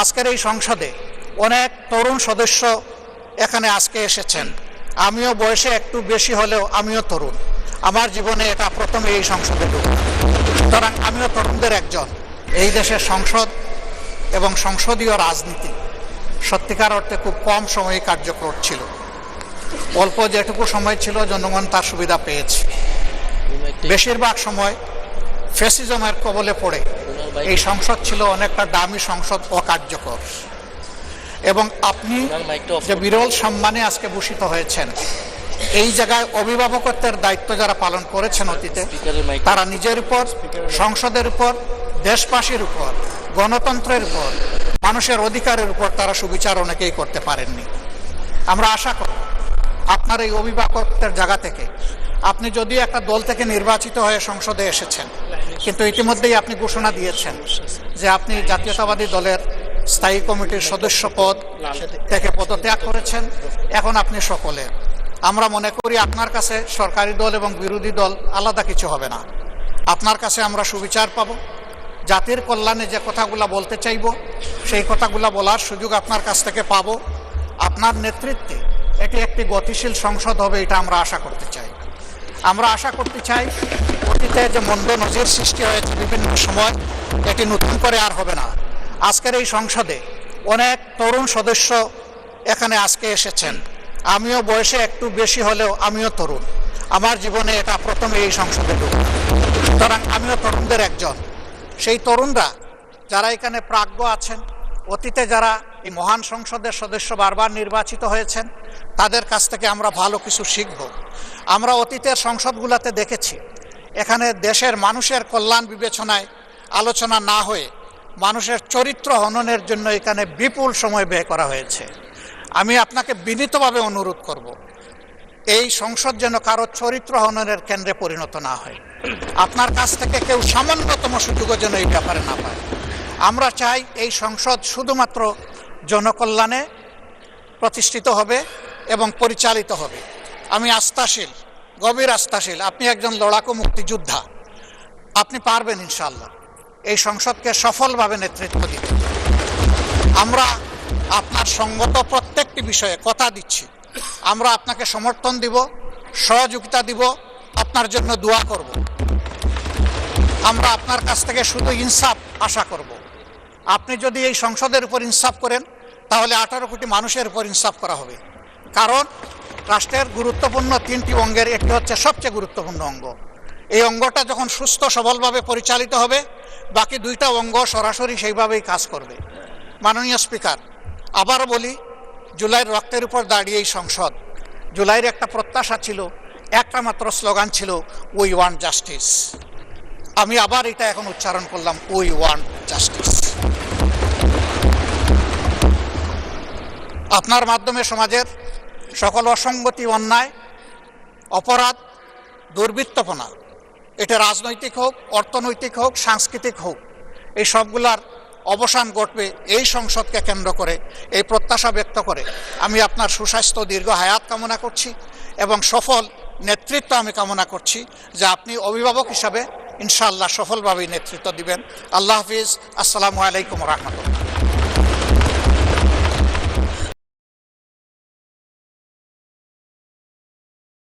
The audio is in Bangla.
আজকের এই সংসদে অনেক তরুণ সদস্য এখানে আজকে এসেছেন। আমিও বয়সে একটু বেশি হলেও আমিও তরুণ। আমার জীবনে এটা প্রথমে এই সংসদে ঢুকা, সুতরাং আমিও তরুণদের একজন। এই দেশের সংসদ এবং সংসদীয় রাজনীতি সত্যিকার অর্থে খুব কম সময়ে কার্যকর ছিল। অল্প যেটুকু সময় ছিল জনগণ তার সুবিধা পেয়েছে। বেশিরভাগ সময় ফ্যাসিজমের কবলে পড়ে এই সংসদ ছিল অনেকটা দামি সংসদ, অকার্যকর। এবং আপনি যে বিরল সম্মানে আজকে ভূষিত হয়েছেন, এই জায়গায় অভিভাবকত্বের দায়িত্ব যারা পালন করেছেন অতীতে, তারা নিজের উপর, সংসদের উপর, দেশবাসীর উপর, গণতন্ত্রের উপর, মানুষের অধিকারের উপর তারা সুবিচার অনেকেই করতে পারেননি। আমরা আশা করি আপনার এই অভিভাবকত্বের জায়গা থেকে, আপনি যদিও একটা দল থেকে নির্বাচিত হয়ে সংসদে এসেছেন, কিন্তু ইতিমধ্যেই আপনি ঘোষণা দিয়েছেন যে আপনি জাতীয়তাবাদী দলের স্থায়ী কমিটির সদস্য পদ থেকে পদত্যাগ করেছেন। এখন আপনি সকলের, আমরা মনে করি আপনার কাছে সরকারি দল এবং বিরোধী দল আলাদা কিছু হবে না। আপনার কাছে আমরা সুবিচার পাব, জাতির কল্যাণে যে কথাগুলো বলতে চাইব সেই কথাগুলো বলার সুযোগ আপনার কাছ থেকে পাব। আপনার নেতৃত্বে এটি একটি গতিশীল সংসদ হবে, এটা আমরা আশা করতে চাই। আমরা আশা করতে চাই অতীতে যে মন্দ নজির সৃষ্টি হয়েছে বিভিন্ন সময়, এটি নতুন করে আর হবে না। আজকের এই সংসদে অনেক তরুণ সদস্য এখানে আজকে এসেছেন। আমিও বয়সে একটু বেশি হলেও আমিও তরুণ। আমার জীবনে এটা প্রথমে এই সংসদে ঢুকা, সুতরাং আমিও তরুণদের একজন। সেই তরুণরা যারা এখানে প্রাজ্ঞ আছেন, অতীতে যারা এই মহান সংসদের সদস্য বারবার নির্বাচিত হয়েছেন, তাদের কাছ থেকে আমরা ভালো কিছু শিখব। আমরা অতীতের সংসদগুলোতে দেখেছি এখানে দেশের মানুষের কল্যাণ বিবেচনায় আলোচনা না হয়ে মানুষের চরিত্র হননের জন্য এখানে বিপুল সময় ব্যয় করা হয়েছে। আমি আপনাকে বিনীতভাবে অনুরোধ করব, এই সংসদ যেন কারো চরিত্র হননের কেন্দ্রে পরিণত না হয়। আপনার কাছ থেকে কেউ সামান্যতম সুযোগও যেন এই ব্যাপারে না পায়। আমরা চাই এই সংসদ শুধুমাত্র জনকল্যাণে প্রতিষ্ঠিত হবে এবং পরিচালিত হবে। আমি আস্থাশীল, গভীর আস্থাশীল, আপনি একজন লড়াকু মুক্তিযোদ্ধা, আপনি পারবেন ইনশাআল্লাহ এই সংসদকে সফলভাবে নেতৃত্ব দিতে। আমরা আপনার সঙ্গত প্রত্যেকটি বিষয়ে কথা দিচ্ছি, আমরা আপনাকে সমর্থন দিব, সহযোগিতা দিব, আপনার জন্য দোয়া করব। আমরা আপনার কাছ থেকে শুধু ইনসাফ আশা করব। আপনি যদি এই সংসদের উপর ইনসাফ করেন, তাহলে 18 কোটি মানুষের উপর ইনসাফ করা হবে। কারণ রাষ্ট্রের গুরুত্বপূর্ণ 3টি অঙ্গের একটি হচ্ছে সবচেয়ে গুরুত্বপূর্ণ অঙ্গ। এই অঙ্গটা যখন সুস্থ সবলভাবে পরিচালিত হবে, বাকি 2টা অঙ্গ সরাসরি সেইভাবেই কাজ করবে। মাননীয় স্পিকার, আবারও বলি, জুলাইয়ের রক্তের উপর দাঁড়িয়ে এই সংসদ, জুলাইয়ের একটা প্রত্যাশা ছিল, একটা মাত্র স্লোগান ছিল, উই ওয়ান্ট জাস্টিস। আমি আবার এটা এখন উচ্চারণ করলাম, উই ওয়ান্ট জাস্টিস। আপনার মাধ্যমে সমাজের সকল অসঙ্গতি, অন্যায়, অপরাধ, দুর্বৃত্তপনা, এটা রাজনৈতিক হোক, অর্থনৈতিক হোক, সাংস্কৃতিক হোক, এই সবগুলার অবসান ঘটবে এই সংসদকে কেন্দ্র করে। এই প্রত্যাশা ব্যক্ত করে আমি আপনার সুস্বাস্থ্য, দীর্ঘ হায়াত কামনা করছি এবং সফল নেতৃত্ব আমি কামনা করছি, যে আপনি অভিভাবক হিসাবে ইনশাআল্লাহ সফলভাবে নেতৃত্ব দিবেন। আল্লাহ হাফিজ। আসসালামু আলাইকুম রহমতুল্লাহ।